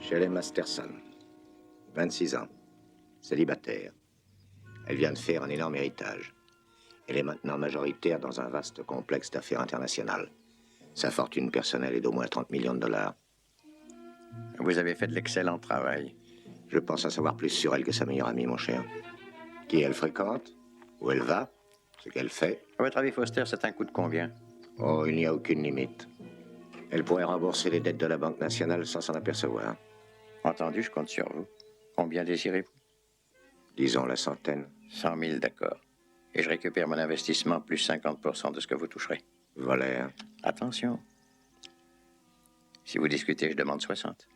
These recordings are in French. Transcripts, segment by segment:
Shelley Masterson, 26 ans, célibataire. Elle vient de faire un énorme héritage. Elle est maintenant majoritaire dans un vaste complexe d'affaires internationales. Sa fortune personnelle est d'au moins 30 millions de dollars. Vous avez fait de l'excellent travail. Je pense en savoir plus sur elle que sa meilleure amie, mon cher. Qui elle fréquente, où elle va, ce qu'elle fait. À votre avis, Foster, c'est un coup de combien? Oh, il n'y a aucune limite. Elle pourrait rembourser les dettes de la Banque nationale sans s'en apercevoir. Entendu, je compte sur vous. Combien désirez-vous? Disons la centaine. 100 000, d'accord. Et je récupère mon investissement plus 50% de ce que vous toucherez. Voleur. Attention. Si vous discutez, je demande 60.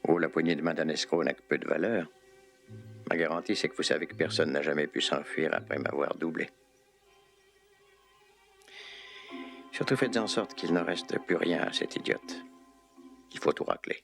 Oh, la poignée de main d'un escroc n'a que peu de valeur. Ma garantie, c'est que vous savez que personne n'a jamais pu s'enfuir après m'avoir doublé. Surtout faites en sorte qu'il ne reste plus rien à cette idiote. Il faut tout racler.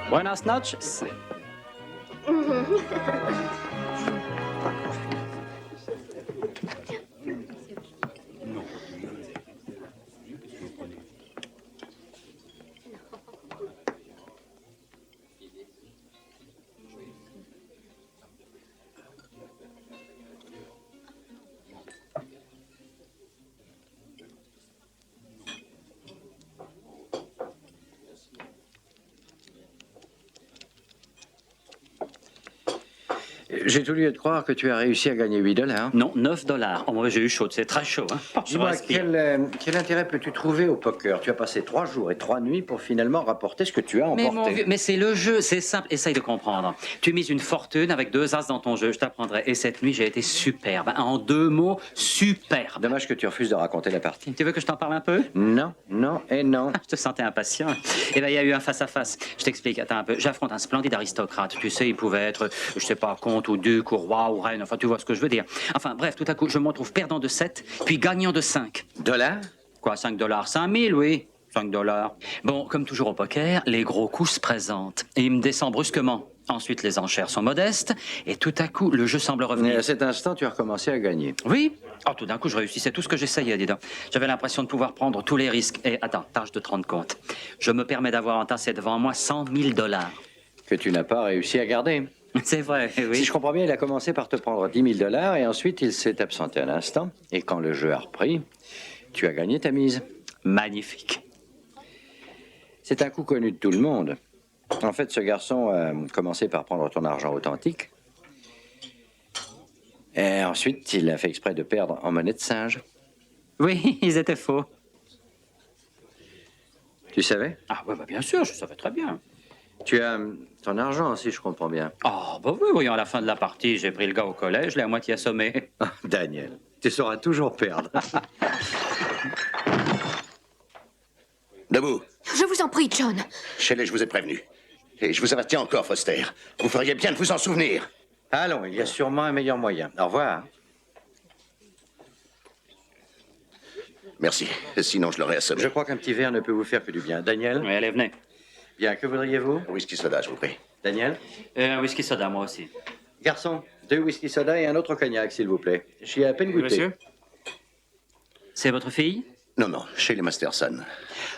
Buenas noches. J'ai tout lieu de croire que tu as réussi à gagner 8 $. Non, 9 $. Oh, moi, j'ai eu chaud, c'est très chaud. Hein. Dis-moi, quel intérêt peux-tu trouver au poker? Tu as passé 3 jours et 3 nuits pour finalement rapporter ce que tu as emporté. Mais mon vieux, mais c'est le jeu, c'est simple, essaye de comprendre. Tu mises une fortune avec 2 as dans ton jeu, je t'apprendrai. Et cette nuit, j'ai été superbe. En 2 mots, superbe. Dommage que tu refuses de raconter la partie. Tu veux que je t'en parle un peu? Non, non et non. Je te sentais impatient. Eh bien, il y a eu un face-à-face. Je t'explique, attends un peu. J'affronte un splendide aristocrate. Tu sais, il pouvait être, je sais pas, comte ou duc ou roi ou reine. Enfin, tu vois ce que je veux dire. Enfin, bref, tout à coup, je me retrouve perdant de 7, puis gagnant de 5. Dollars? Quoi, 5 $? 5 000, oui. 5 $. Bon, comme toujours au poker, les gros coups se présentent. Et il me descend brusquement. Ensuite, les enchères sont modestes. Et tout à coup, le jeu semble revenir. Et à cet instant, tu as recommencé à gagner. Oui. Oh, tout d'un coup, je réussissais tout ce que j'essayais, dis donc. J'avais l'impression de pouvoir prendre tous les risques. Et attends, tâche de te rendre compte. Je me permets d'avoir entassé devant moi 100 000 $. Que tu n'as pas réussi à garder. C'est vrai, oui. Si je comprends bien, il a commencé par te prendre 10 000 $ et ensuite il s'est absenté un instant. Et quand le jeu a repris, tu as gagné ta mise. Magnifique. C'est un coup connu de tout le monde. En fait, ce garçon a commencé par prendre ton argent authentique. Et ensuite, il a fait exprès de perdre en monnaie de singe. Oui, ils étaient faux. Tu savais? Ah, ouais, bah, bien sûr, je savais très bien. Tu as ton argent, si je comprends bien. Oh, bah oui, voyons, à la fin de la partie, j'ai pris le gars au collège, je l'ai à moitié assommé. Daniel, tu sauras toujours perdre. Debout. Je vous en prie, John. Shelley, je vous ai prévenu. Et je vous avertis encore, Foster. Vous feriez bien de vous en souvenir. Allons, il y a sûrement un meilleur moyen. Au revoir. Merci. Sinon, je l'aurais assommé. Je crois qu'un petit verre ne peut vous faire que du bien. Daniel? Oui, allez, venez. Bien, que voudriez-vous? Whisky soda, je vous prie. Daniel? Un whisky soda, moi aussi. Garçon, 2 whisky soda et un autre cognac, s'il vous plaît. J'y ai à peine goûté. Monsieur? C'est votre fille? Non, chez les Masterson.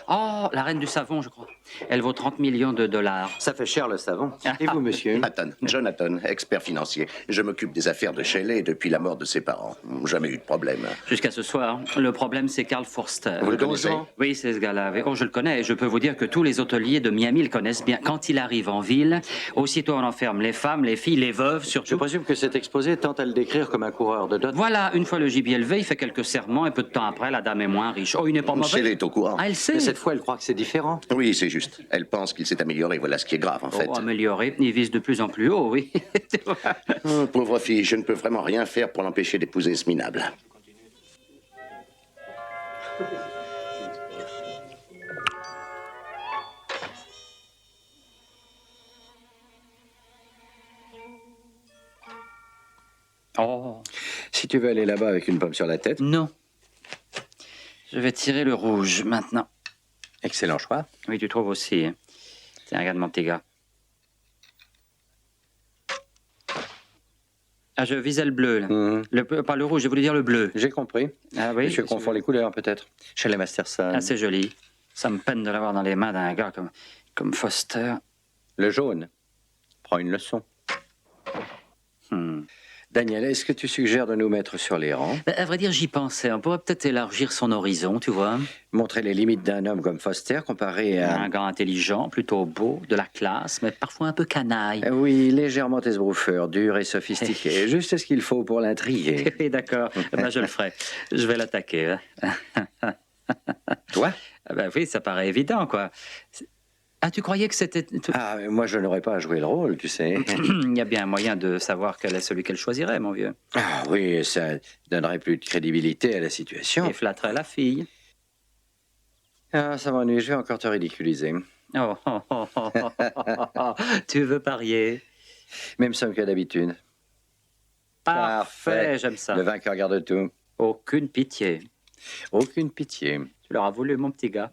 Oh, la reine du savon, je crois. Elle vaut 30 millions de dollars. Ça fait cher, le savon. Et vous, monsieur? Jonathan, expert financier. Je m'occupe des affaires de Shelley depuis la mort de ses parents. Jamais eu de problème. Jusqu'à ce soir. Le problème, c'est Carl Forster. Vous le connaissez? Oui, c'est ce gars-là. Oh, je le connais. Et je peux vous dire que tous les hôteliers de Miami le connaissent bien. Quand il arrive en ville, aussitôt on enferme les femmes, les filles, les veuves, Je surtout. présume que cet exposé tente à le décrire comme un coureur de dot. Voilà, une fois le gibier levé, il fait quelques serments et peu de temps après, la dame est moins riche. Oh, il n'est pas mauvais. Shelley est au courant. Ah, elle sait. Mais cette fois, elle croit que c'est différent. Oui, c'est juste. Elle pense qu'il s'est amélioré. Voilà ce qui est grave, en fait. Oh, amélioré. Il vise de plus en plus haut, oui. Tu vois. Oh, pauvre fille, je ne peux vraiment rien faire pour l'empêcher d'épouser ce minable. Oh, Si tu veux aller là-bas avec une pomme sur la tête, non. Je vais tirer le rouge maintenant. excellent choix. Oui, tu trouves aussi. Hein. Tiens, regarde mon petit gars. Ah, je visais le bleu, là. Pas le rouge, je voulais dire le bleu. J'ai compris. Ah oui? Monsieur confond les couleurs, peut-être. Chez les Masterson. Ah, c'est joli. Ça me peine de l'avoir dans les mains d'un gars comme Foster. Le jaune. Prends une leçon. Daniel, est-ce que tu suggères de nous mettre sur les rangs? Ben, à vrai dire, j'y pensais. On pourrait peut-être élargir son horizon, tu vois. Montrer les limites d'un homme comme Foster comparé à... Un gars intelligent, plutôt beau, de la classe, mais parfois un peu canaille. Oui, légèrement esbroufeur, dur et sophistiqué. Juste ce qu'il faut pour l'intriguer. Oui, d'accord. Ben, je le ferai. Je vais l'attaquer. Hein. Toi? Ah ben oui, ça paraît évident, quoi. Ah, tu croyais que c'était... Ah, moi, je n'aurais pas à jouer le rôle, tu sais. Il y a bien un moyen de savoir quel est celui qu'elle choisirait, mon vieux. Ah oui, ça donnerait plus de crédibilité à la situation. Et flatterait la fille. Ah, ça m'ennuie, je vais encore te ridiculiser. Oh, oh, oh, oh, oh, oh, oh. Tu veux parier? Même somme que d'habitude. Parfait, j'aime ça. Le vainqueur garde tout. Aucune pitié. Aucune pitié. Tu l'auras voulu, mon petit gars.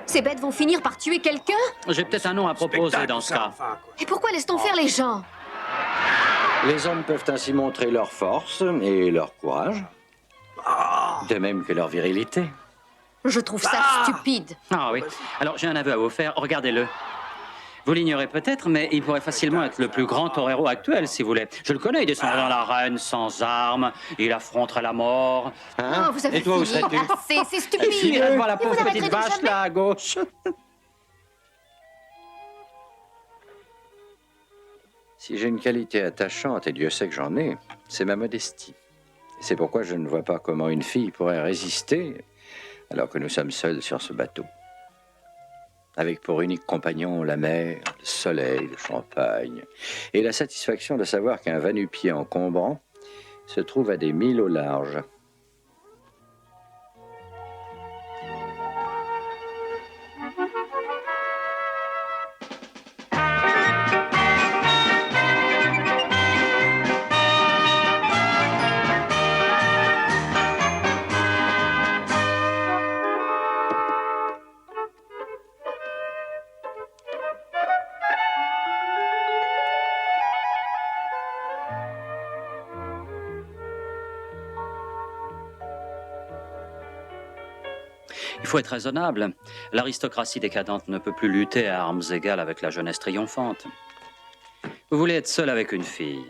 Ces bêtes vont finir par tuer quelqu'un? J'ai peut-être un nom à proposer dans ce cas. Et pourquoi laisse-t-on faire les gens? Les hommes peuvent ainsi montrer leur force et leur courage. De même que leur virilité. Je trouve ça stupide. Ah oui. Alors, j'ai un aveu à vous faire. Regardez-le. Vous l'ignorez peut-être, mais il pourrait facilement être le plus grand torero actuel, si vous voulez. Je le connais, il descendrait dans l'arène sans armes, il affronterait la mort. Hein? Oh, vous avez Et toi, où fini. serais-tu? C'est stupide. Finirait devant la Et vous pauvre arrêterez petite donc vache, jamais. là, à gauche. Si j'ai une qualité attachante, et Dieu sait que j'en ai, c'est ma modestie. Et c'est pourquoi je ne vois pas comment une fille pourrait résister alors que nous sommes seuls sur ce bateau. Avec pour unique compagnon la mer, le soleil, le champagne, et la satisfaction de savoir qu'un va-nu-pied encombrant se trouve à des milles au large. Il faut être raisonnable. L'aristocratie décadente ne peut plus lutter à armes égales avec la jeunesse triomphante. Vous voulez être seul avec une fille.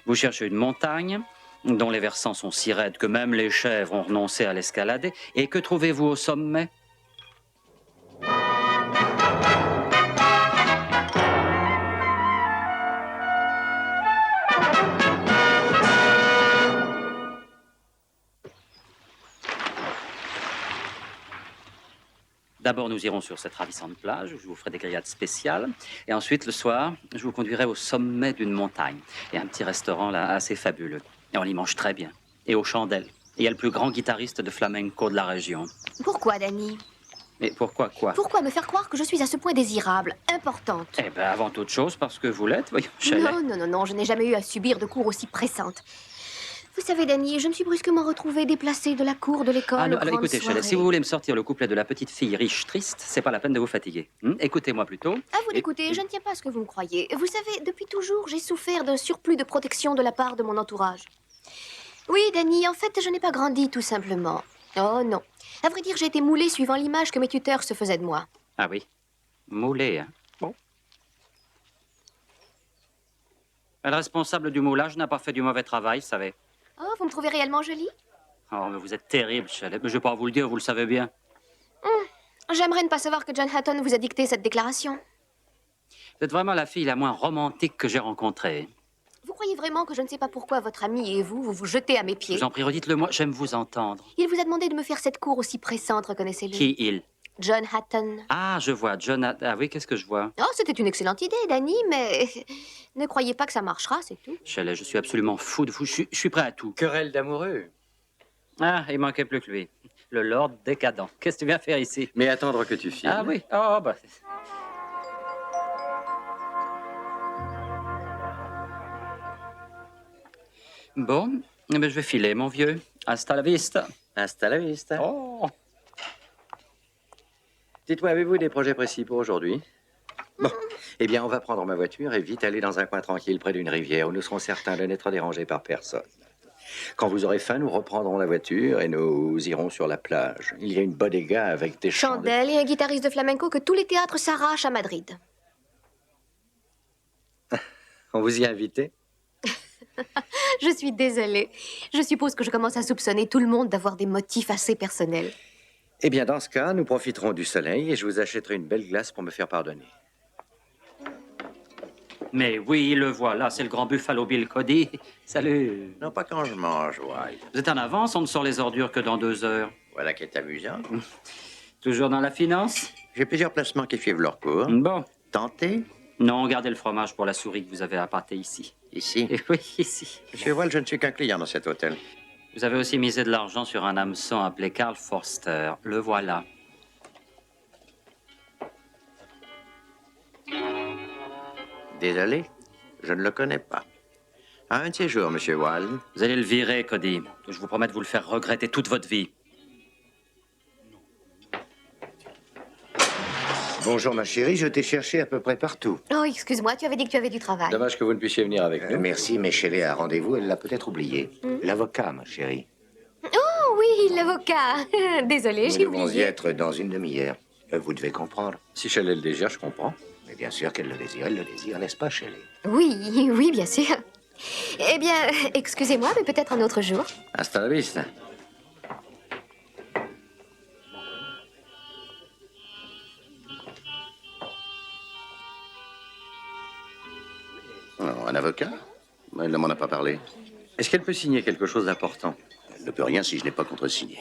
Vous cherchez une montagne dont les versants sont si raides que même les chèvres ont renoncé à l'escalader. Et que trouvez-vous au sommet? D'abord, nous irons sur cette ravissante plage, je vous ferai des grillades spéciales. Et ensuite, le soir, je vous conduirai au sommet d'une montagne. Il y a un petit restaurant là, assez fabuleux. Et on y mange très bien. Et aux chandelles. Et il y a le plus grand guitariste de flamenco de la région. Pourquoi, Danny? Mais pourquoi quoi? Pourquoi me faire croire que je suis à ce point désirable, importante? Eh bien, avant toute chose, parce que vous l'êtes, voyons, Shelley. Non, non, non, non, je n'ai jamais eu à subir de cours aussi pressantes. Vous savez, Danny, je me suis brusquement retrouvée déplacée de la cour de l'école Ah non, aux alors grandes écoutez, Shelley, soirées. si vous voulez me sortir le couplet de la petite fille riche triste, c'est pas la peine de vous fatiguer. Écoutez-moi plutôt. À vous d'écouter, je ne tiens pas à ce que vous me croyez. Vous savez, depuis toujours, j'ai souffert d'un surplus de protection de la part de mon entourage. Oui, Danny, en fait, je n'ai pas grandi, tout simplement. Oh non. À vrai dire, j'ai été moulée suivant l'image que mes tuteurs se faisaient de moi. Ah oui, moulé, hein. Bon. Le responsable du moulage n'a pas fait du mauvais travail, vous savez. Oh, vous me trouvez réellement jolie? Oh, mais vous êtes terrible, Shelley. Mais je vais pas vous le dire, vous le savez bien. J'aimerais ne pas savoir que John Hatton vous a dicté cette déclaration. Vous êtes vraiment la fille la moins romantique que j'ai rencontrée. Vous croyez vraiment que je ne sais pas pourquoi votre ami et vous vous jetez à mes Je pieds? vous en prie, redites-le moi, j'aime vous entendre. Il vous a demandé de me faire cette cour aussi pressante, reconnaissez-le. Qui il? John Hatton. Ah, je vois, Jonathan. Ah oui, qu'est-ce que je vois? Oh, c'était une excellente idée, Danny, mais ne croyez pas que ça marchera, c'est tout. Shelley, je suis absolument fou de vous. Je suis prêt à tout. Querelle d'amoureux. Ah, il manquait plus que lui. Le Lord décadent. Qu'est-ce que tu viens faire ici? Mais attendre que tu files. Ah oui, oh bah... Bon, eh ben, je vais filer, mon vieux. Hasta la vista. Hasta la vista. Oh! Dites-moi, avez-vous des projets précis pour aujourd'hui? Bon, eh bien, on va prendre ma voiture et vite aller dans un coin tranquille près d'une rivière où nous serons certains de n'être dérangés par personne. Quand vous aurez faim, nous reprendrons la voiture et nous irons sur la plage. Il y a une bodega avec des Chandelle et un guitariste de flamenco que tous les théâtres s'arrachent à Madrid. On vous y a invité? Je suis désolée. Je suppose que je commence à soupçonner tout le monde d'avoir des motifs assez personnels. Eh bien, dans ce cas, nous profiterons du soleil et je vous achèterai une belle glace pour me faire pardonner. Mais oui, le voilà, c'est le grand Buffalo Bill Cody. Salut. Non, pas quand je mange, Wild. Vous êtes en avance, on ne sort les ordures que dans 2 heures. Voilà qui est amusant. Toujours dans la finance? J'ai plusieurs placements qui suivent leur cours. Bon. Tentez, Non, gardez le fromage pour la souris que vous avez appâtée ici. ici. Et oui, ici. Monsieur Wall, je ne suis qu'un client dans cet hôtel. Vous avez aussi misé de l'argent sur un hameçon appelé Karl Forster. Le voilà. Désolé, je ne le connais pas. À un de ces jours, Monsieur Wall. Vous allez le virer, Cody. Je vous promets de vous le faire regretter toute votre vie. Bonjour, ma chérie, je t'ai cherché à peu près partout. Oh, excuse-moi, tu avais dit que tu avais du travail. Dommage que vous ne puissiez venir avec nous. Merci, mais Shelley a un rendez-vous, elle l'a peut-être oublié. L'avocat, ma chérie. Oh oui, l'avocat. Désolée, Nous j'ai devons y oublié. être dans une demi-heure. Vous devez comprendre. Si Shelley le désire, je comprends. Mais bien sûr qu'elle le désire, elle le désire, n'est-ce pas, Shelley? Oui, oui, bien sûr. Eh bien, excusez-moi, mais peut-être un autre jour. Hasta la vista. Oh, un avocat? Elle ne m'en a pas parlé. Est-ce qu'elle peut signer quelque chose d'important? Elle ne peut rien si je n'ai pas contresigné.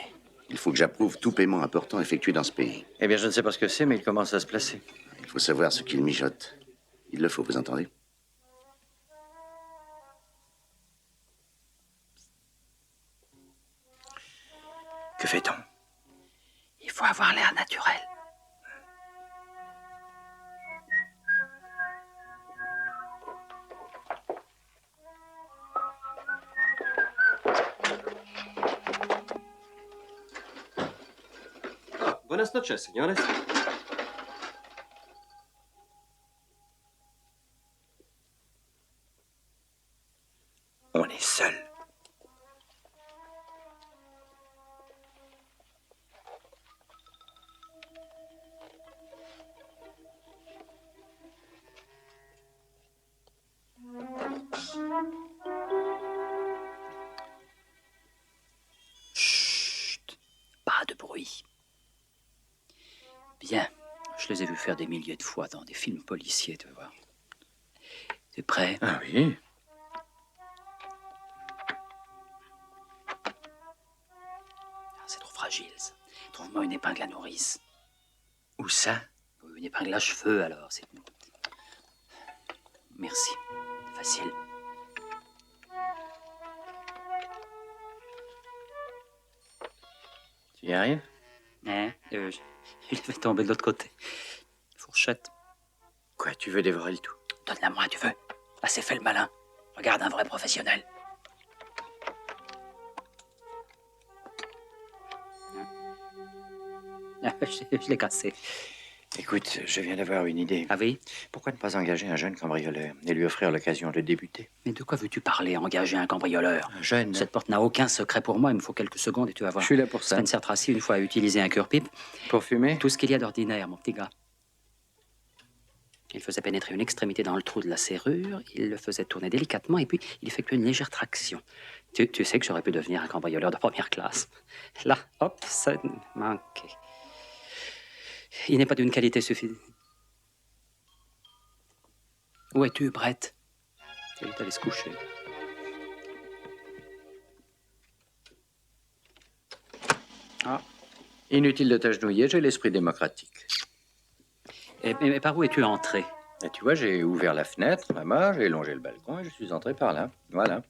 Il faut que j'approuve tout paiement important effectué dans ce pays. Eh bien, je ne sais pas ce que c'est, mais il commence à se placer. Il faut savoir ce qu'il mijote. Il le faut, vous entendez? Que fait-on? Il faut avoir l'air naturel. Buenas noches, señores. On est seul. Chut, pas de bruit. Bien, je les ai vus faire des milliers de fois dans des films policiers, tu vas voir. Tu es prêt? Ah oui? Ah, c'est trop fragile, ça. Trouve-moi une épingle à nourrice. Où ça? Une épingle à cheveux, alors, c'est... Merci. C'est facile. Tu y arrives? Hein? Il va tomber de l'autre côté. Fourchette. Quoi, tu veux dévorer le tout? Donne-la moi, tu veux. Là, c'est fait le malin. Regarde un vrai professionnel. Je l'ai cassé. Écoute, je viens d'avoir une idée. Ah oui? Pourquoi ne pas engager un jeune cambrioleur et lui offrir l'occasion de débuter? Mais de quoi veux-tu parler, engager un cambrioleur? Un jeune? Cette porte n'a aucun secret pour moi. Il me faut quelques secondes et tu vas voir. Je suis là pour ça. Spencer Tracy, une fois, a utilisé un cure-pipe. Pour fumer? Tout ce qu'il y a d'ordinaire, mon petit gars. Il faisait pénétrer une extrémité dans le trou de la serrure, il le faisait tourner délicatement et puis il effectuait une légère traction. Tu sais que j'aurais pu devenir un cambrioleur de première classe. Là, hop, ça manquait. Il n'est pas d'une qualité suffisante. Où es-tu, Brett? Il est allé se coucher. Ah. Inutile de t'agenouiller, j'ai l'esprit démocratique. Mais par où es-tu entré? Et tu vois, j'ai ouvert la fenêtre, là-bas, j'ai longé le balcon et je suis entré par là. Voilà.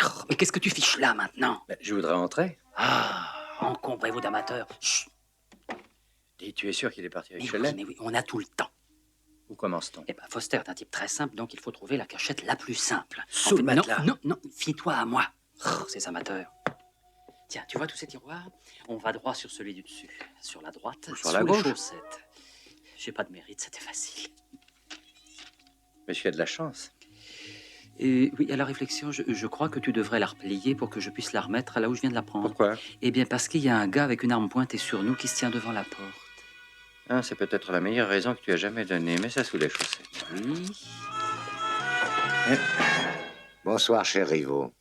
Oh, mais qu'est-ce que tu fiches là, maintenant? Ben, je voudrais entrer. Ah, encombrez-vous d'amateurs. Chut. Et tu es sûr qu'il est parti avec Mais Shelley? oui, mais oui, on a tout le temps. Où commence-t-on? Eh ben, Foster est un type très simple, donc il faut trouver la cachette la plus simple. Sous le matelas. Non, fie-toi à moi. Oh, ces amateurs. Tiens, tu vois tous ces tiroirs? On va droit sur celui du dessus. Sur la droite, Ou sur sous la les gauche. chaussettes. J'ai pas de mérite, c'était facile. Mais tu as de la chance. Et oui, à la réflexion, je crois que tu devrais la replier pour que je puisse la remettre là où je viens de la prendre. Pourquoi? Eh bien, parce qu'il y a un gars avec une arme pointée sur nous qui se tient devant la porte. Ah, c'est peut-être la meilleure raison que tu as jamais donnée, mais ça sous les chaussettes. Oui. Bonsoir, cher Rivaux.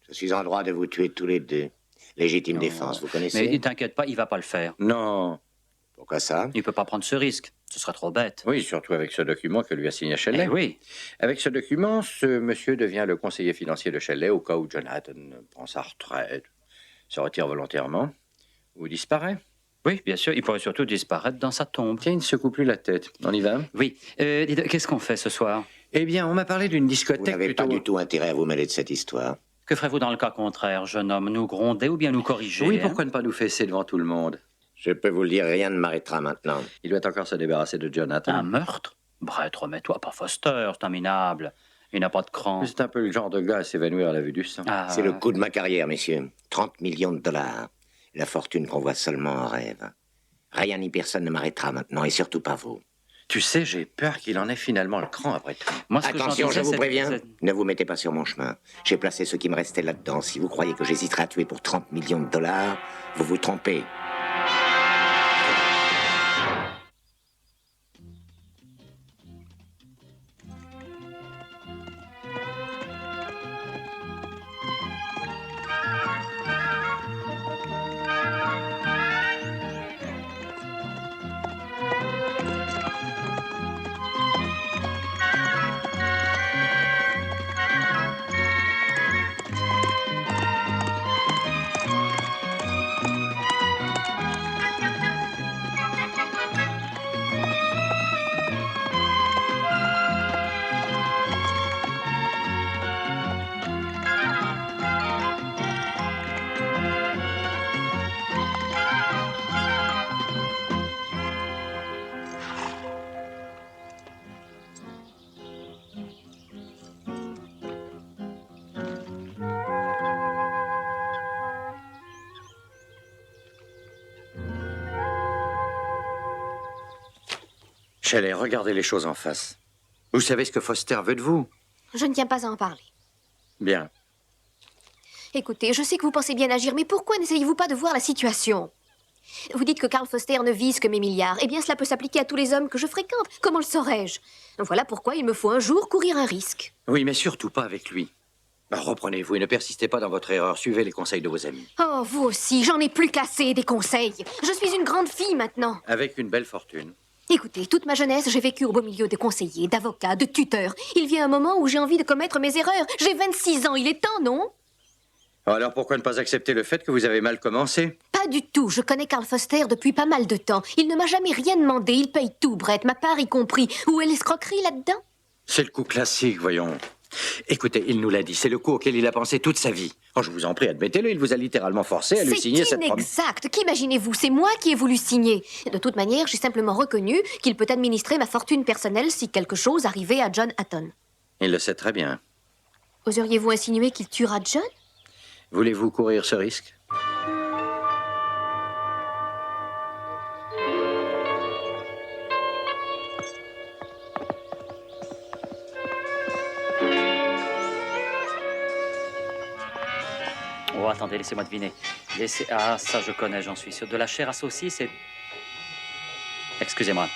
Je suis en droit de vous tuer tous les deux. Légitime défense, vous connaissez? Mais t'inquiète pas, il va pas le faire. Non. Pourquoi ça? Il peut pas prendre ce risque. Ce serait trop bête. Oui, surtout avec ce document que lui a signé Shelley. Eh oui. Avec ce document, ce monsieur devient le conseiller financier de Shelley au cas où Jonathan prend sa retraite, se retire volontairement ou disparaît. Oui, bien sûr. Il pourrait surtout disparaître dans sa tombe. Tiens, il ne secoue plus la tête. On y va? Oui. Qu'est-ce qu'on fait ce soir? Eh bien, on m'a parlé d'une Vous discothèque n'avez plutôt... pas du tout intérêt à vous mêler de cette histoire. Que ferez-vous dans le cas contraire, jeune homme? Nous gronder ou bien nous corriger? Oui, hein? pourquoi ne pas nous fesser devant tout le monde? Je peux vous le dire, rien ne m'arrêtera maintenant. Il doit encore se débarrasser de Jonathan. Un meurtre? Brett, remets-toi pas Foster, c'est un minable. Il n'a pas de cran. C'est un peu le genre de gars à s'évanouir à la vue du sang. Ah, C'est le coup de ma carrière, messieurs. 30 millions de dollars. La fortune qu'on voit seulement en rêve. Rien ni personne ne m'arrêtera maintenant, et surtout pas vous. Tu sais, j'ai peur qu'il en ait finalement le cran après tout. Moi, ce que Attention, j'en je disais, vous c'est- préviens, c'est- ne vous mettez pas sur mon chemin. J'ai placé ce qui me restait là-dedans. Si vous croyez que j'hésiterai à tuer pour 30 millions de dollars, vous vous trompez. Shelley, regardez les choses en face. Vous savez ce que Foster veut de vous? Je ne tiens pas à en parler. Bien. Écoutez, je sais que vous pensez bien agir, mais pourquoi n'essayez-vous pas de voir la situation? Vous dites que Carl Foster ne vise que mes milliards. Eh bien, cela peut s'appliquer à tous les hommes que je fréquente. Comment le saurais-je? Voilà pourquoi il me faut un jour courir un risque. Oui, mais surtout pas avec lui. Ben, reprenez-vous et ne persistez pas dans votre erreur. Suivez les conseils de vos amis. Oh, vous aussi, j'en ai plus qu'assez des conseils. Je suis une grande fille maintenant. Avec une belle fortune. Écoutez, toute ma jeunesse, j'ai vécu au beau milieu de conseillers, d'avocats, de tuteurs. Il vient un moment où j'ai envie de commettre mes erreurs. J'ai 26 ans, il est temps, non? Alors pourquoi ne pas accepter le fait que vous avez mal commencé? Pas du tout. Je connais Carl Foster depuis pas mal de temps. Il ne m'a jamais rien demandé. Il paye tout, Brett, ma part y compris. Où est l'escroquerie là-dedans? C'est le coup classique, voyons. Écoutez, il nous l'a dit, c'est le coup auquel il a pensé toute sa vie. Oh, je vous en prie, admettez-le, il vous a littéralement forcé à lui signer cette promesse. C'est inexact. Qu'imaginez-vous? C'est moi qui ai voulu signer. De toute manière, j'ai simplement reconnu qu'il peut administrer ma fortune personnelle si quelque chose arrivait à John Hatton. Il le sait très bien. Oseriez-vous insinuer qu'il tuera John? Voulez-vous courir ce risque? Oh, attendez, laissez-moi deviner. Ah, ça, je connais, j'en suis sûr. De la chair à saucisse et... Excusez-moi.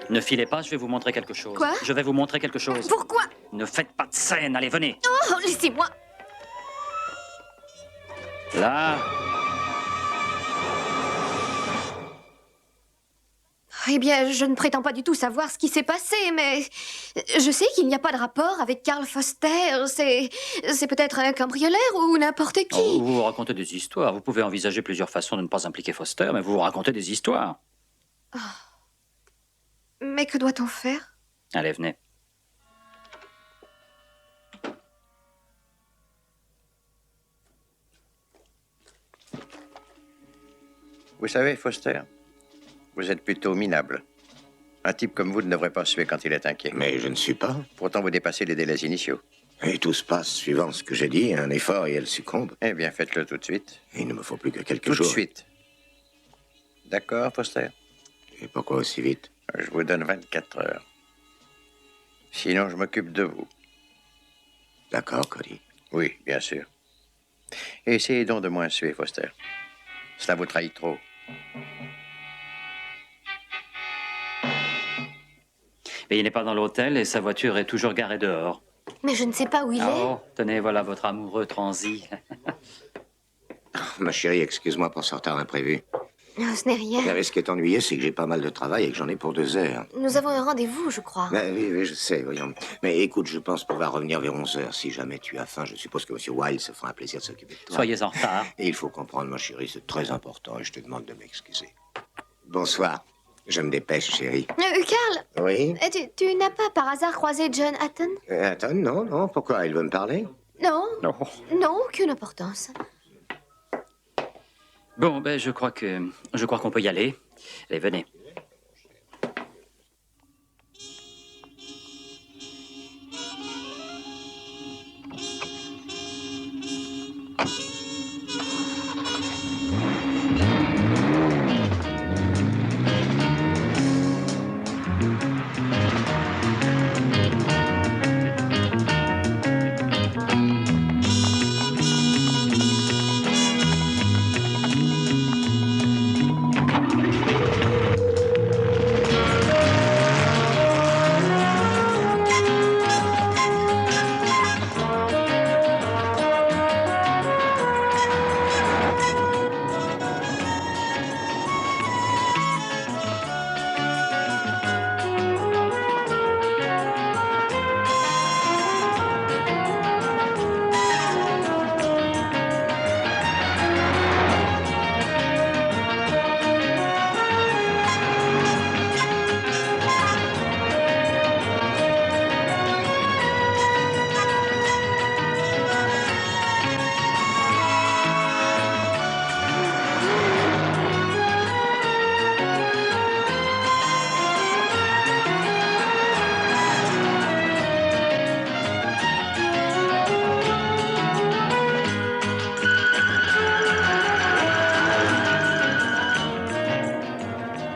Ne filez pas, je vais vous montrer quelque chose. Quoi? Je vais vous montrer quelque chose. Pourquoi? Ne faites pas de scène, allez, venez. Oh, laissez-moi. Là, Eh bien, je ne prétends pas du tout savoir ce qui s'est passé, mais je sais qu'il n'y a pas de rapport avec Carl Foster. C'est peut-être un cambrioleur ou n'importe qui. oh, vous vous racontez des histoires. Vous pouvez envisager plusieurs façons de ne pas impliquer Foster, mais vous vous racontez des histoires. Mais que doit-on faire? Allez, venez. Vous savez, Foster, vous êtes plutôt minable. Un type comme vous ne devrait pas suer quand il est inquiet. Mais je ne suis pas. Pourtant, vous dépassez les délais initiaux. Et tout se passe suivant ce que j'ai dit, un effort et elle succombe. Eh bien, faites-le tout de suite. Il ne me faut plus que quelques Tout jours. de suite. D'accord, Foster? Et pourquoi aussi vite? Je vous donne 24 heures. Sinon, je m'occupe de vous. D'accord, Cody. Oui, bien sûr. Et essayez donc de moins suer, Foster. Cela vous trahit trop. Mais il n'est pas dans l'hôtel et sa voiture est toujours garée dehors. Mais je ne sais pas où il est. Oh, tenez, voilà votre amoureux transi. Ma chérie, excuse-moi pour ce retard imprévu. Oh, ce n'est rien. Le risque est ennuyeux, c'est que j'ai pas mal de travail et que j'en ai pour 2 heures. Nous avons un rendez-vous, je crois. Oui, je sais, voyons. Mais écoute, je pense pouvoir revenir vers 11 heures. Si jamais tu as faim, je suppose que M. Wilde se fera un plaisir de s'occuper de toi. Soyez en retard. Et il faut comprendre, ma chérie, c'est très important et je te demande de m'excuser. Bonsoir. Je me dépêche, chérie. Carl, Oui? tu n'as pas par hasard croisé John Hatton? Attends, non, pourquoi? Il veut me parler? Non. Non. Non, aucune importance. Bon, ben, je crois qu'on peut y aller. Allez, venez.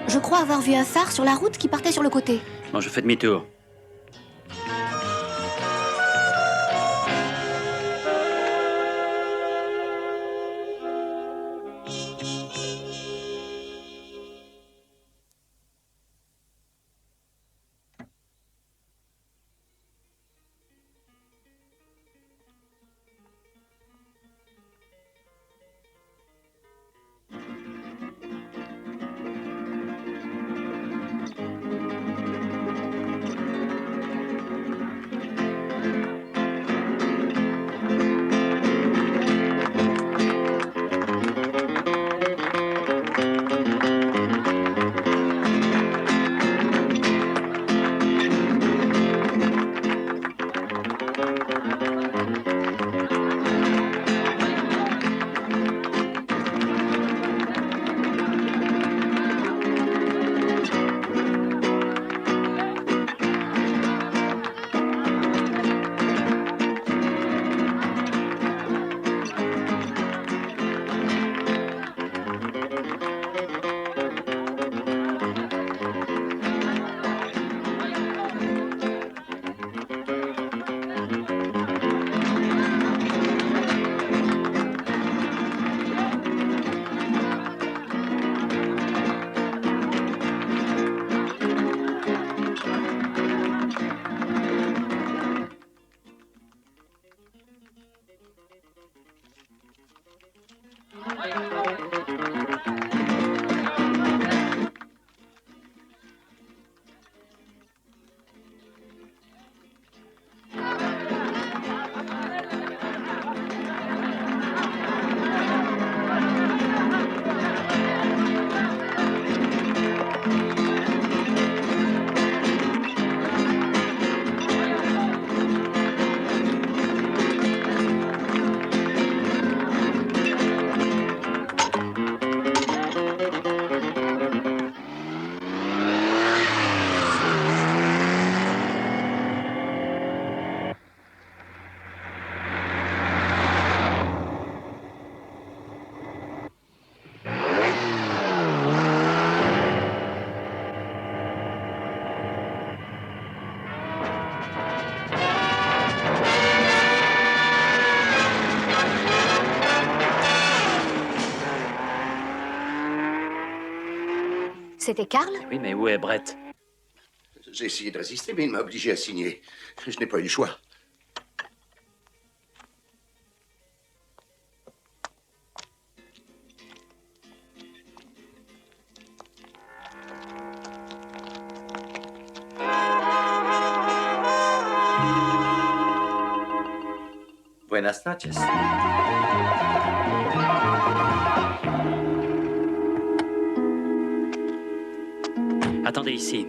Je crois avoir vu un phare sur la route qui partait sur le côté. Bon, je fais demi-tour. C'était Karl? Oui, mais où est Brett? J'ai essayé de résister, mais il m'a obligé à signer. Je n'ai pas eu le choix. Buenas noches. Attendez ici.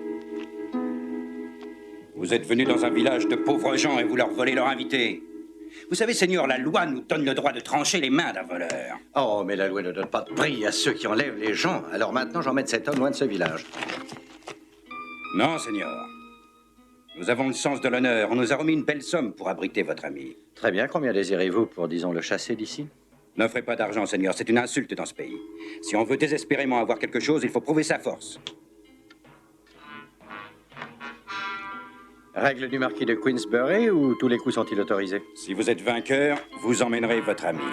Vous êtes venu dans un village de pauvres gens et vous leur volez leur invité. Vous savez, Seigneur, la loi nous donne le droit de trancher les mains d'un voleur. Oh, mais la loi ne donne pas de prix à ceux qui enlèvent les gens. Alors maintenant, j'emmène cet homme loin de ce village. Non, Seigneur. Nous avons le sens de l'honneur. On nous a remis une belle somme pour abriter votre ami. Très bien, combien désirez-vous pour, disons, le chasser d'ici? N'offrez pas d'argent, Seigneur. C'est une insulte dans ce pays. Si on veut désespérément avoir quelque chose, il faut prouver sa force. Règle du marquis de Queensberry ou tous les coups sont-ils autorisés? Si vous êtes vainqueur, vous emmènerez votre ami.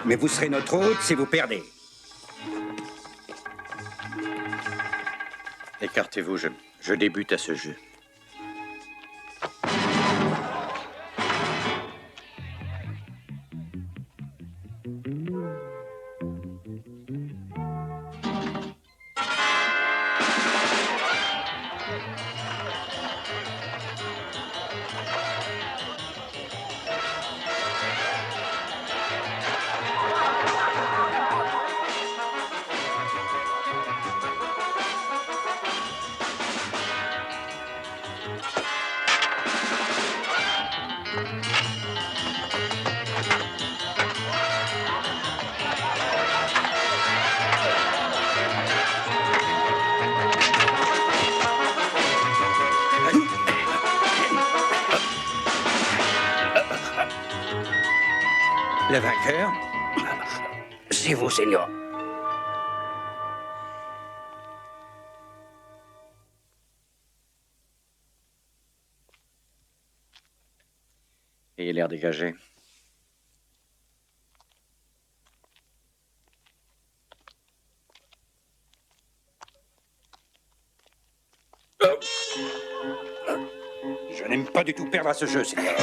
Mais vous serez notre hôte si vous perdez. Écartez-vous, je débute à ce jeu. Le vainqueur, c'est vous, Seigneur. Ayez l'air dégagé. Je n'aime pas du tout perdre à ce jeu, Seigneur.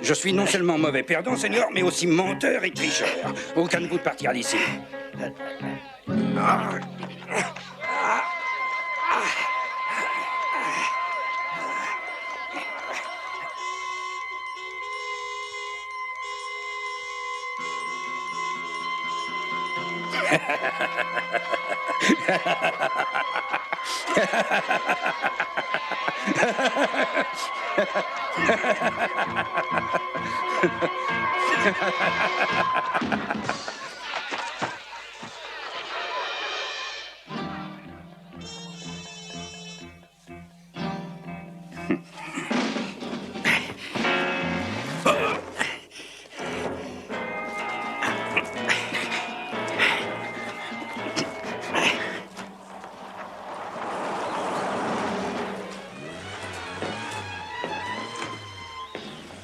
Je suis non seulement mauvais perdant, Seigneur, mais aussi menteur et tricheur. Aucun de vous ne partira d'ici.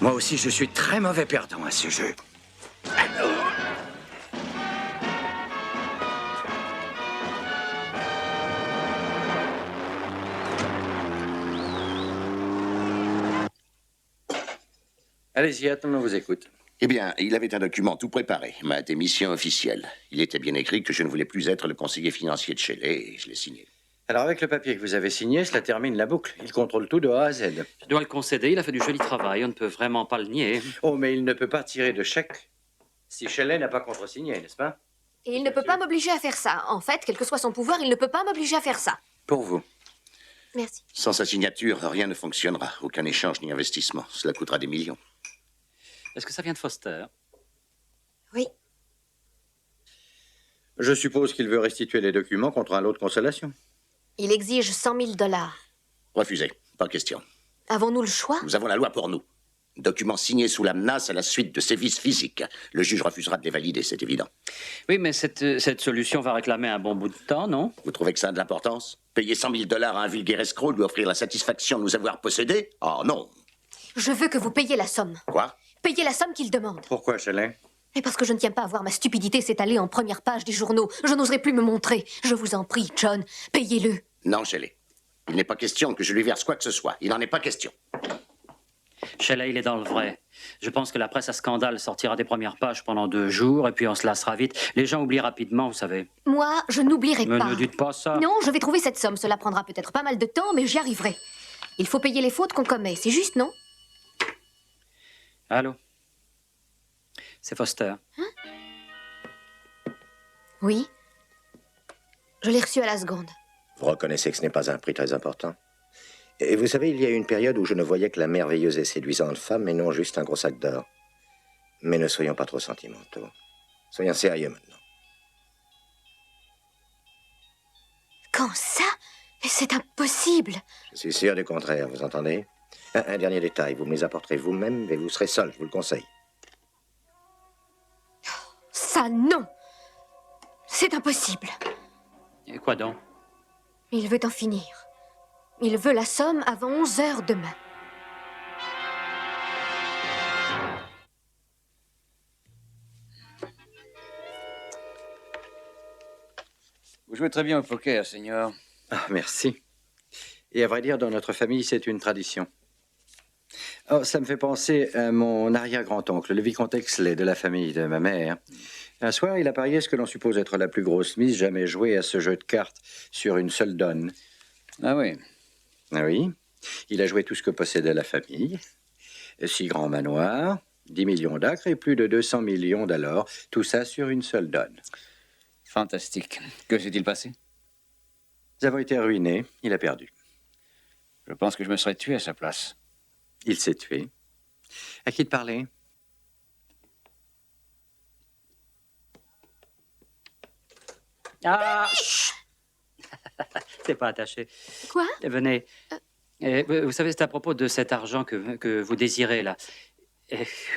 Moi aussi, je suis très mauvais perdant à ce jeu. Allez-y, Atom, on vous écoute. Eh bien, il avait un document tout préparé, ma démission officielle. Il était bien écrit que je ne voulais plus être le conseiller financier de Shelley et je l'ai signé. Alors, avec le papier que vous avez signé, cela termine la boucle. Il contrôle tout de A à Z. Je dois le concéder, il a fait du joli travail, on ne peut vraiment pas le nier. Oh, mais il ne peut pas tirer de chèque si Shelley n'a pas contresigné, n'est-ce pas? Et il ne peut pas m'obliger à faire ça. En fait, quel que soit son pouvoir, il ne peut pas m'obliger à faire ça. Pour vous. Merci. Sans sa signature, rien ne fonctionnera. Aucun échange ni investissement. Cela coûtera des millions. Est-ce que ça vient de Foster? Oui. Je suppose qu'il veut restituer les documents contre un lot de consolation. Il exige 100 000 $. Refusé. Pas question. Avons-nous le choix? Nous avons la loi pour nous. Document signé sous la menace à la suite de sévices physiques. Le juge refusera de les valider, c'est évident. Oui, mais cette solution va réclamer un bon bout de temps, non? Vous trouvez que ça a de l'importance? Payer 100 000 $ à un vulgaire escroc, lui offrir la satisfaction de nous avoir possédés? Oh non. Je veux que vous payiez la somme. Quoi? Payez la somme qu'il demande. Pourquoi, Shelley? Et parce que je ne tiens pas à voir ma stupidité s'étaler en première page des journaux. Je n'oserai plus me montrer. Je vous en prie, John, payez-le. Non, Shelley. Il n'est pas question que je lui verse quoi que ce soit. Il n'en est pas question. Shelley, il est dans le vrai. Je pense que la presse à scandale sortira des premières pages pendant 2 jours, et puis on se lassera vite. Les gens oublient rapidement, vous savez. Moi, je n'oublierai Mais pas. ne dites pas ça. Non, je vais trouver cette somme. Cela prendra peut-être pas mal de temps, mais j'y arriverai. Il faut payer les fautes qu'on commet. C'est juste, non? Allô? C'est Foster. Oui. Je l'ai reçu à la seconde. Vous reconnaissez que ce n'est pas un prix très important? Et vous savez, il y a eu une période où je ne voyais que la merveilleuse et séduisante femme et non juste un gros sac d'or. Mais ne soyons pas trop sentimentaux. Soyons sérieux maintenant. Quand ça? Mais c'est impossible. Je suis sûr du contraire, vous entendez? Un dernier détail, vous me les apporterez vous-même et vous serez seul, je vous le conseille. Ça, non. C'est impossible. Et quoi donc? Il veut en finir. Il veut la somme avant 11 heures demain. Vous jouez très bien au poker, Seigneur. Ah, merci. Et à vrai dire, dans notre famille, c'est une tradition. Oh, ça me fait penser à mon arrière-grand-oncle, le vicomte Exley de la famille de ma mère. Un soir, il a parié ce que l'on suppose être la plus grosse mise jamais jouée à ce jeu de cartes sur une seule donne. Ah oui. Ah oui, il a joué tout ce que possédait la famille. 6 grands manoirs, 10 millions d'acres et plus de 200 millions d'alors. Tout ça sur une seule donne. Fantastique. Que s'est-il passé? Nous avons été ruinés. Il a perdu. Je pense que je me serais tué à sa place. Il s'est tué. À qui de parler? Ah, chut. T'es pas attaché. Quoi? Venez. Vous savez, c'est à propos de cet argent que vous désirez, là.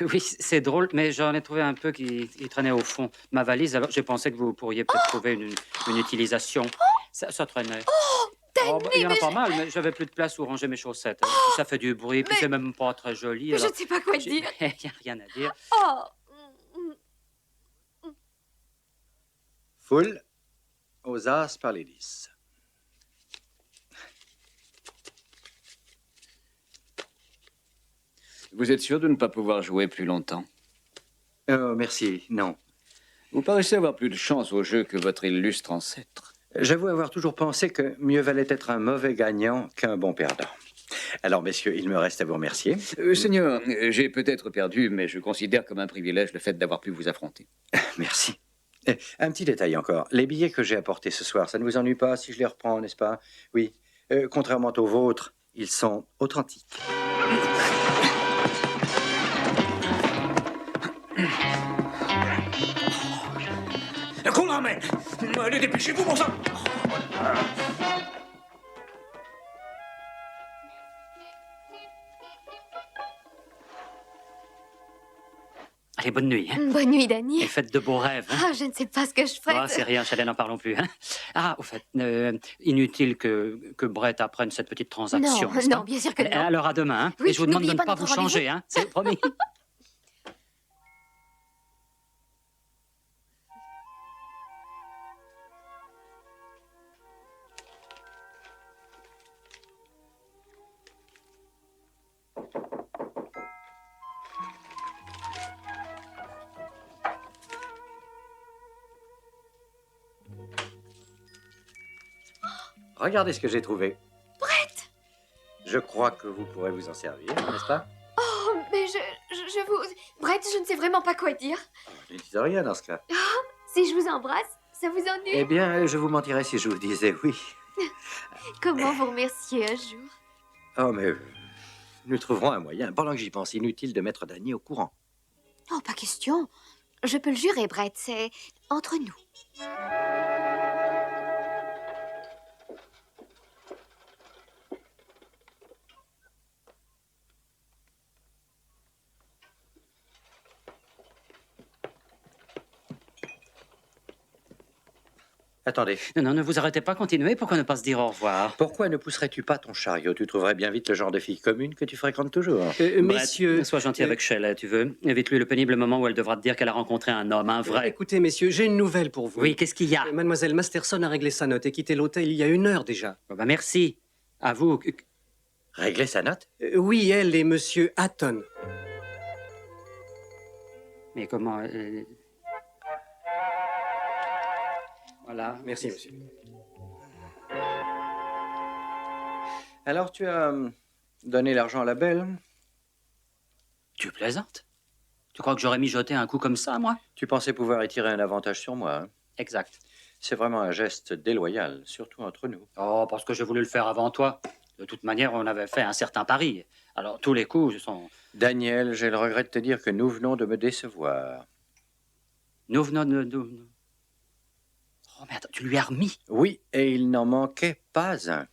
Oui, c'est drôle, mais j'en ai trouvé un peu qui traînait au fond de ma valise. Alors, j'ai pensé que vous pourriez peut-être trouver une utilisation. Ça traînait. Danny, Il y en a mais pas mal, mais j'avais plus de place où ranger mes chaussettes. Puis ça fait du bruit, puis c'est même pas très joli. mais je alors ne sais pas quoi dire. Il n'y a rien à dire. Oh! Foule aux as par les 10. Vous êtes sûr de ne pas pouvoir jouer plus longtemps? Oh, merci, non. Vous paraissez avoir plus de chance au jeu que votre illustre ancêtre. J'avoue avoir toujours pensé que mieux valait être un mauvais gagnant qu'un bon perdant. Alors, messieurs, il me reste à vous remercier. Seigneur, j'ai peut-être perdu, mais je considère comme un privilège le fait d'avoir pu vous affronter. Merci. Un petit détail encore. Les billets que j'ai apportés ce soir, ça ne vous ennuie pas si je les reprends, n'est-ce pas? Oui. Contrairement aux vôtres, ils sont authentiques. Qu'on l'emmène! Allez, dépêchez-vous, bon sang! Allez, bonne nuit. Hein. Bonne nuit, Danny. Et faites de beaux rêves. Hein. Ah, je ne sais pas ce que je ferais. Ah, c'est rien, Shelley, n'en parlons plus. Hein. Ah, au fait, inutile que Brett apprenne cette petite transaction. Non, n'est-ce pas? non, bien sûr que non. Alors, à demain. Hein. Oui, Et je vous demande de n'oubliez ne pas pas vous notre changer. Hein. C'est promis. Regardez ce que j'ai trouvé. Brett! Je crois que vous pourrez vous en servir, n'est-ce pas? Oh, mais je vous... Brett, je ne sais vraiment pas quoi dire. Ne dites rien dans ce cas. Si je vous embrasse, ça vous ennuie? Eh bien, je vous mentirais si je vous disais oui. Comment vous remercier un jour? Oh, mais nous trouverons un moyen. Pendant que j'y pense, inutile de mettre Danny au courant. Oh, pas question. Je peux le jurer, Brett, c'est entre nous. Attendez. Non, ne vous arrêtez pas, continuez. Pourquoi ne pas se dire au revoir? Pourquoi ne pousserais-tu pas ton chariot? Tu trouverais bien vite le genre de fille commune que tu fréquentes toujours. Brett, Messieurs... sois gentil avec Shelley, tu veux. Évite-lui le pénible moment où elle devra te dire qu'elle a rencontré un homme, un vrai. Écoutez, messieurs, j'ai une nouvelle pour vous. Oui, qu'est-ce qu'il y a? Mademoiselle Masterson a réglé sa note et quitté l'hôtel il y a 1 heure déjà. Oh, bah, merci. À vous. Régler sa note? Oui, elle et monsieur Hatton. Mais comment... Voilà. Merci, monsieur. Alors, tu as donné l'argent à la belle? Tu plaisantes? Tu crois que j'aurais mijoté un coup comme ça, moi? Tu pensais pouvoir y tirer un avantage sur moi, hein? Exact. C'est vraiment un geste déloyal, surtout entre nous. Oh, parce que j'ai voulu le faire avant toi. De toute manière, on avait fait un certain pari. Alors, tous les coups sont... Daniel, j'ai le regret de te dire que nous venons de me décevoir. Nous venons de... Oh, mais attends, tu lui as remis? Oui, et il n'en manquait pas un.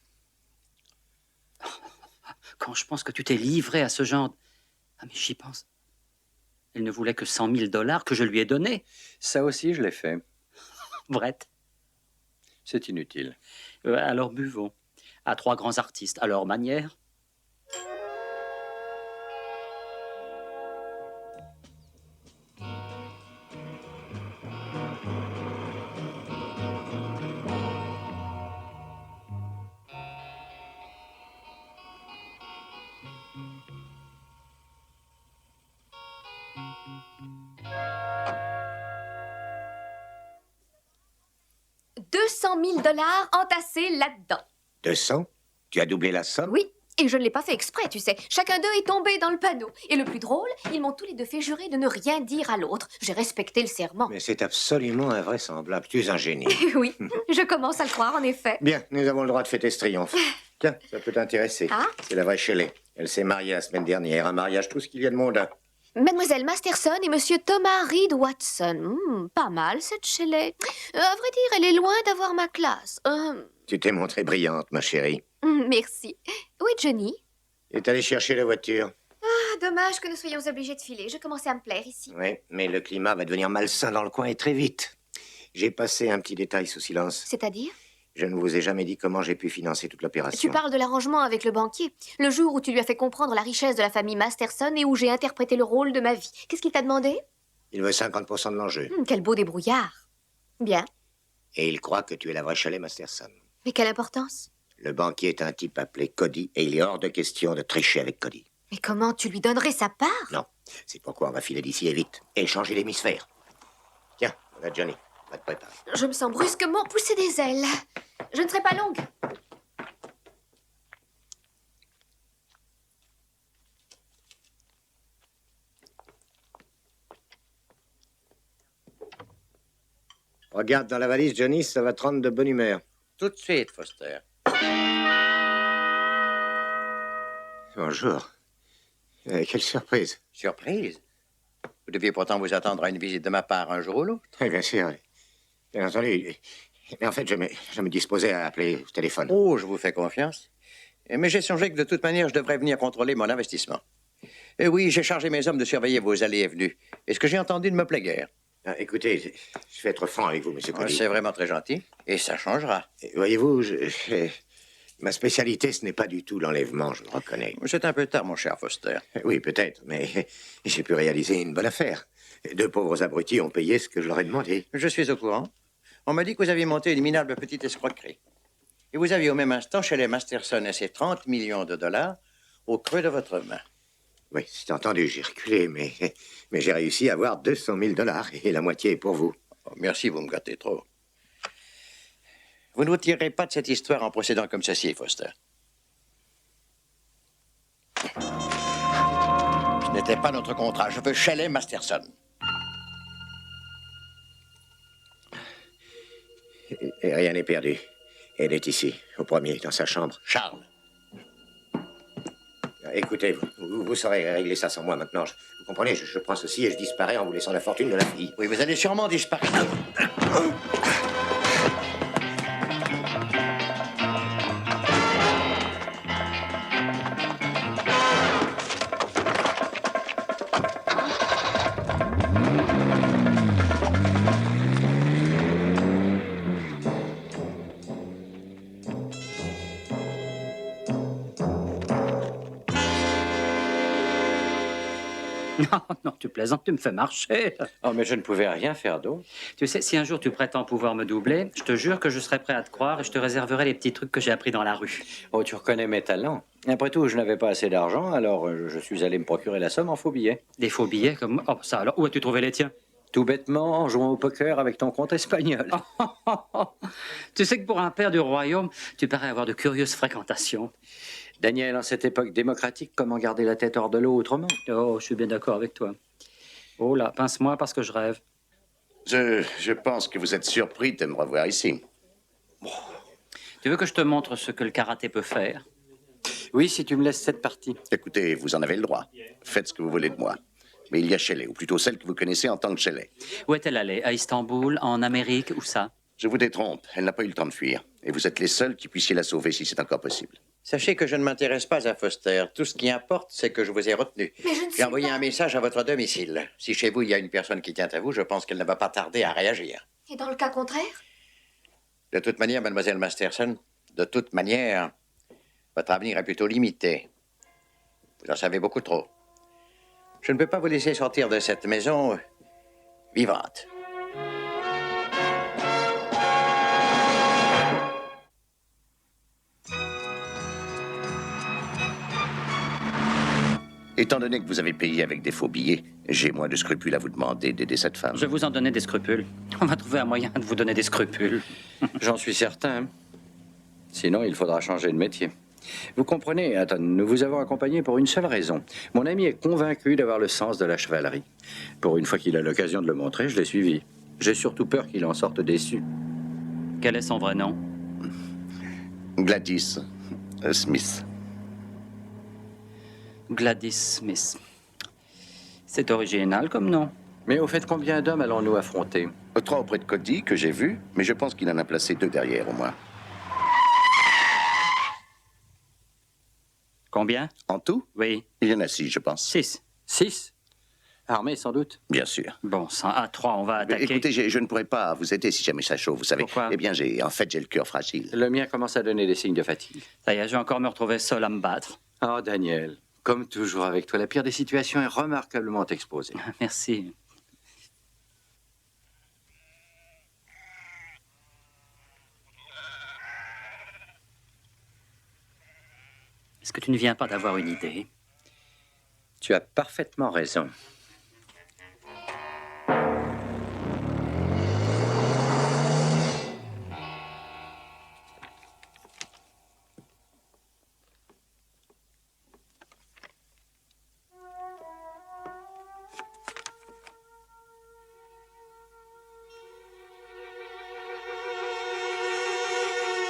Quand je pense que tu t'es livré à ce genre... Ah, mais j'y pense. Elle ne voulait que 100 000 $ que je lui ai donnés. Ça aussi, je l'ai fait. Brett. C'est inutile. Alors buvons. À 3 grands artistes, à leur manière. $200 000 entassés là-dedans. 200? Tu as doublé la somme? Oui, et je ne l'ai pas fait exprès, tu sais. Chacun d'eux est tombé dans le panneau. Et le plus drôle, ils m'ont tous les deux fait jurer de ne rien dire à l'autre. J'ai respecté le serment. Mais c'est absolument invraisemblable. Tu es un génie. Oui, je commence à le croire, en effet. Bien, nous avons le droit de fêter ce triomphe. Tiens, ça peut t'intéresser. Ah? C'est la vraie Shelley. Elle s'est mariée la semaine dernière. Un mariage tout ce qu'il y a de mondain. Mademoiselle Masterson et monsieur Thomas Reed Watson. Pas mal, cette Shelley. À vrai dire, elle est loin d'avoir ma classe. Tu t'es montrée brillante, ma chérie. Merci. Où est Johnny? Il est allé chercher la voiture. Ah, dommage que nous soyons obligés de filer. Je commençais à me plaire ici. Oui, mais le climat va devenir malsain dans le coin et très vite. J'ai passé un petit détail sous silence. C'est-à-dire? Je ne vous ai jamais dit comment j'ai pu financer toute l'opération. Tu parles de l'arrangement avec le banquier. Le jour où tu lui as fait comprendre la richesse de la famille Masterson et où j'ai interprété le rôle de ma vie. Qu'est-ce qu'il t'a demandé? Il veut 50% de l'enjeu. Quel beau débrouillard. Bien. Et il croit que tu es la vraie Shelley Masterson. Mais quelle importance? Le banquier est un type appelé Cody et il est hors de question de tricher avec Cody. Mais comment tu lui donnerais sa part? Non, c'est pourquoi on va filer d'ici et vite. Et changer l'hémisphère. Tiens, voilà Johnny. Va te préparer. Je me sens brusquement pousser des ailes. Je ne serai pas longue. Regarde dans la valise, Johnny, ça va te rendre de bonne humeur. Tout de suite, Foster. Bonjour. Quelle surprise. Surprise? Vous deviez pourtant vous attendre à une visite de ma part un jour ou l'autre. Oui, bien sûr. Bien entendu. Mais en fait, je me disposais à appeler au téléphone. Oh, je vous fais confiance. Mais j'ai songé que de toute manière, je devrais venir contrôler mon investissement. Et oui, j'ai chargé mes hommes de surveiller vos allées et venues. Et ce que j'ai entendu ne me plaît guère. Ah, écoutez, je vais être franc avec vous, monsieur Cody. C'est vraiment très gentil. Et ça changera. Voyez-vous, ma spécialité, ce n'est pas du tout l'enlèvement, je le reconnais. C'est un peu tard, mon cher Foster. Oui, peut-être, mais j'ai pu réaliser une bonne affaire. 2 pauvres abrutis ont payé ce que je leur ai demandé. Je suis au courant. On m'a dit que vous aviez monté une minable petite escroquerie. Et vous aviez au même instant Shelley Masterson et ses 30 millions de dollars au creux de votre main. Oui, c'est entendu, j'ai reculé, mais j'ai réussi à avoir 200 000 $ et la moitié est pour vous. Oh, merci, vous me gâtez trop. Vous ne vous tirerez pas de cette histoire en procédant comme ceci, Foster. Ce n'était pas notre contrat. Je veux Shelley Masterson. Et rien n'est perdu. Elle est ici, au premier, dans sa chambre. Charles. Écoutez, vous saurez régler ça sans moi maintenant. Vous comprenez, je prends ceci et je disparais en vous laissant la fortune de la fille. Oui, vous allez sûrement disparaître. Non, non, tu plaisantes, tu me fais marcher. Oh, mais je ne pouvais rien faire d'autre. Tu sais, si un jour tu prétends pouvoir me doubler, je te jure que je serai prêt à te croire et je te réserverai les petits trucs que j'ai appris dans la rue. Oh, tu reconnais mes talents. Après tout, je n'avais pas assez d'argent, alors je suis allé me procurer la somme en faux billets. Des faux billets comme... Oh, ça alors, où as-tu trouvé les tiens? Tout bêtement, en jouant au poker avec ton compte espagnol. Tu sais que pour un père du royaume, tu parais avoir de curieuses fréquentations. Daniel, en cette époque démocratique, comment garder la tête hors de l'eau autrement? Oh, je suis bien d'accord avec toi. Oh là, pince-moi parce que je rêve. Je pense que vous êtes surpris de me revoir ici. Tu veux que je te montre ce que le karaté peut faire? Oui, si tu me laisses cette partie. Écoutez, vous en avez le droit. Faites ce que vous voulez de moi. Mais il y a Shelley, ou plutôt celle que vous connaissez en tant que Shelley. Où est-elle allée? À Istanbul, en Amérique, où ça? Je vous détrompe, elle n'a pas eu le temps de fuir. Et vous êtes les seuls qui puissiez la sauver si c'est encore possible. Sachez que je ne m'intéresse pas à Foster. Tout ce qui importe, c'est que je vous ai retenu. Mais je ne J'ai sais envoyé pas. un message à votre domicile. Si chez vous, il y a une personne qui tient à vous, je pense qu'elle ne va pas tarder à réagir. Et dans le cas contraire? De toute manière, mademoiselle Masterson, de toute manière, votre avenir est plutôt limité. Vous en savez beaucoup trop. Je ne peux pas vous laisser sortir de cette maison vivante. Étant donné que vous avez payé avec des faux billets, j'ai moins de scrupules à vous demander d'aider cette femme. Je vous en donnais des scrupules. On va trouver un moyen de vous donner des scrupules. J'en suis certain. Sinon, il faudra changer de métier. Vous comprenez, Hatton, nous vous avons accompagné pour une seule raison. Mon ami est convaincu d'avoir le sens de la chevalerie. Pour une fois qu'il a l'occasion de le montrer, je l'ai suivi. J'ai surtout peur qu'il en sorte déçu. Quel est son vrai nom? Gladys Smith. Gladys Smith. C'est original comme nom. Mais au fait, combien d'hommes allons-nous affronter? 3 auprès de Cody, que j'ai vu, mais je pense qu'il en a placé 2 derrière, au moins. Combien? En tout, Oui. il y en a 6, je pense. 6. 6? Armés, sans doute. Bien sûr. Bon sang, à 3, on va attaquer. Écoutez, je ne pourrais pas vous aider si jamais ça chauffe, vous savez. Pourquoi? Eh bien, j'ai le cœur fragile. Le mien commence à donner des signes de fatigue. Ça y est, je vais encore me retrouver seul à me battre. Oh, Daniel, comme toujours avec toi, la pire des situations est remarquablement exposée. Merci. Est-ce que tu ne viens pas d'avoir une idée? Tu as parfaitement raison.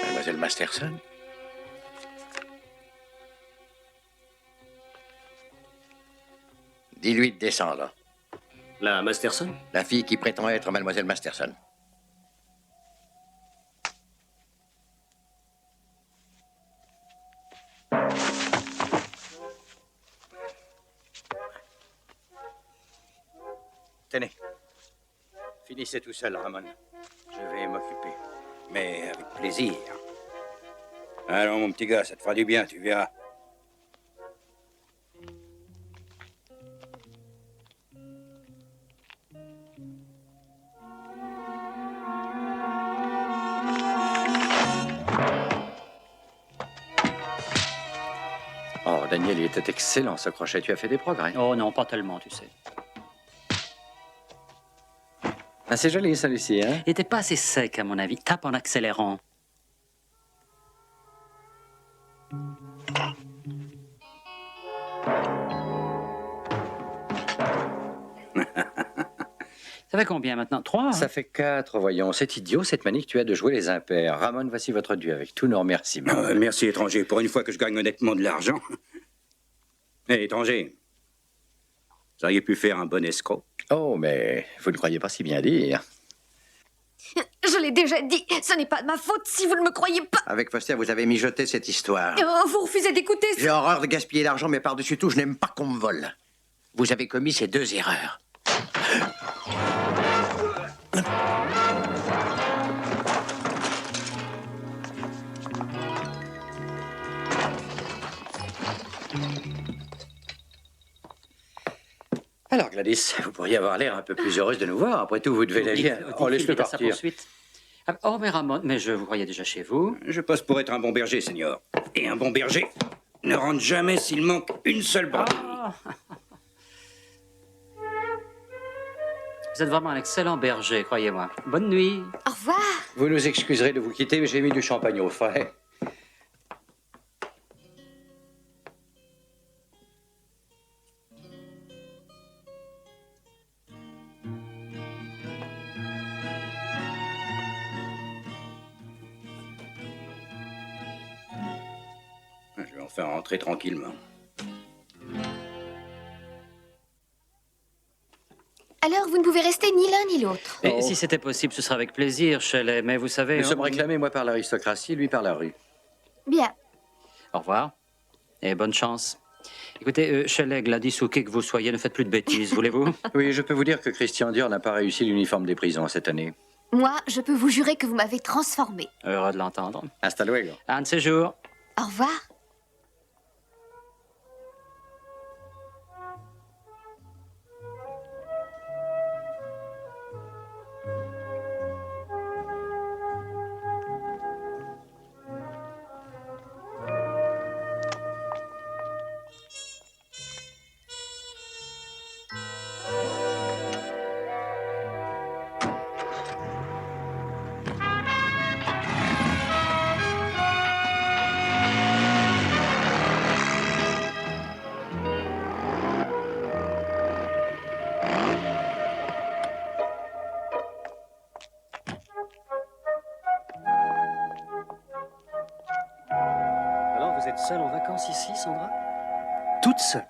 Mademoiselle Masterson? Dis-lui de descendre. La Masterson? La fille qui prétend être mademoiselle Masterson. Tenez. Finissez tout seul, Ramon. Je vais m'occuper. Mais avec plaisir. Allons, mon petit gars, ça te fera du bien, tu verras. Oh, Daniel, il était excellent, ce crochet. Tu as fait des progrès. Oh non, pas tellement, tu sais. Ah, c'est joli, ça, Lucie, hein? Il était pas assez sec, à mon avis. Tape en accélérant. Ça fait combien maintenant? 3? Hein? Ça fait 4, voyons. C'est idiot, cette manie que tu as de jouer les impairs. Ramon, voici votre dû avec tous nos remerciements. Merci, étranger, pour une fois que je gagne honnêtement de l'argent. Hé, étranger, vous auriez pu faire un bon escroc. Oh, mais vous ne croyez pas si bien dire. Je l'ai déjà dit, ce n'est pas de ma faute si vous ne me croyez pas. Avec Foster, vous avez mijoté cette histoire. Oh, vous refusez d'écouter. J'ai horreur de gaspiller l'argent, mais par-dessus tout, je n'aime pas qu'on me vole. Vous avez commis ces 2 erreurs. Gladys, vous pourriez avoir l'air un peu plus heureuse de nous voir. Après tout, vous devez la lire. Oh, laisse-le partir. Oh, mais Ramon, mais je vous croyais déjà chez vous. Je passe pour être un bon berger, Seigneur. Et un bon berger ne rentre jamais s'il manque une seule brebis. Vous êtes vraiment un excellent berger, croyez-moi. Bonne nuit. Au revoir. Vous nous excuserez de vous quitter, mais j'ai mis du champagne au frais. Je vais enfin rentrer tranquillement. Alors, vous ne pouvez rester ni l'un ni l'autre. Et si c'était possible, ce serait avec plaisir, Shelley. Mais vous savez... Nous sommes réclamés, moi par l'aristocratie, lui par la rue. Bien. Au revoir. Et bonne chance. Écoutez, Shelley, Gladys ou qui que vous soyez, ne faites plus de bêtises, voulez-vous? Oui, je peux vous dire que Christian Dior n'a pas réussi l'uniforme des prisons cette année. Moi, je peux vous jurer que vous m'avez transformée. Heureux de l'entendre. Hasta luego. Un de ces jours. Au revoir. Alors, vous êtes seule en vacances ici, Sandra? Toute seule?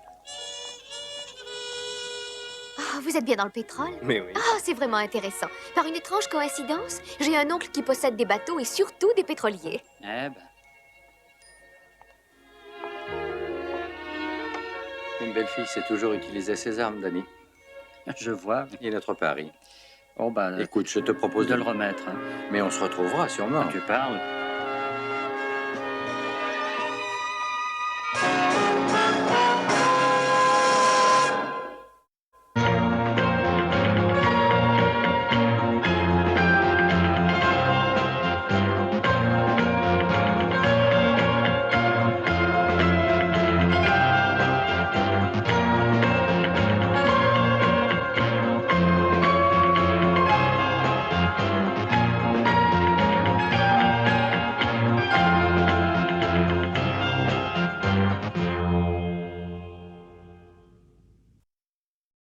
Oh, vous êtes bien dans le pétrole? Mais oui. Oh, c'est vraiment intéressant. Par une étrange coïncidence, j'ai un oncle qui possède des bateaux et surtout des pétroliers. Eh ben. Une belle fille sait toujours utiliser ses armes, Danny. Je vois. Et notre pari. Oh, ben, Écoute, je te propose de le remettre. Hein. Mais on se retrouvera sûrement. Tu parles.